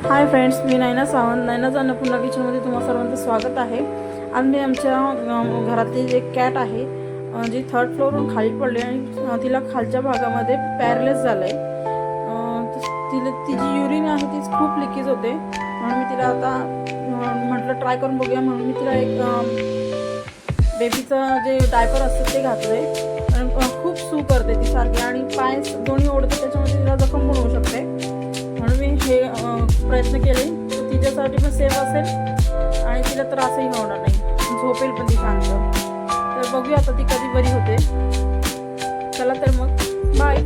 Hi friends, मी नैना सावंत. नैनाज अन्नपूर्णा किचनमध्ये तुम्हा सर्वांचं स्वागत आहे. आज मी आमच्या घरातली एक कॅट आहे जी थर्ड फ्लोअरवरून खाली पडली आणि तिला खालच्या भागामध्ये पॅरलेस झालं आहे. तिची युरिन आहे ती खूप लिकेज होते, म्हणून मी तिला आता म्हटलं ट्राय करून बघूया. म्हणून मी तिला एक बेबीचं जे डायपर असतं ते घातलं आहे. आणि खूप सू करते ती सारखी आणि पाय दोन्ही ओढते, त्याच्यामध्ये तिला जखम पण होऊ शकते. म्हणून मी हे प्रयत्न केले तर तिच्यासाठी पण सेफ असेल आणि तिला त्रासही होणार नाही, झोपेल पण ती शांत. तर बघूया आता ती कधी बरी होते. चला तर मग बाय.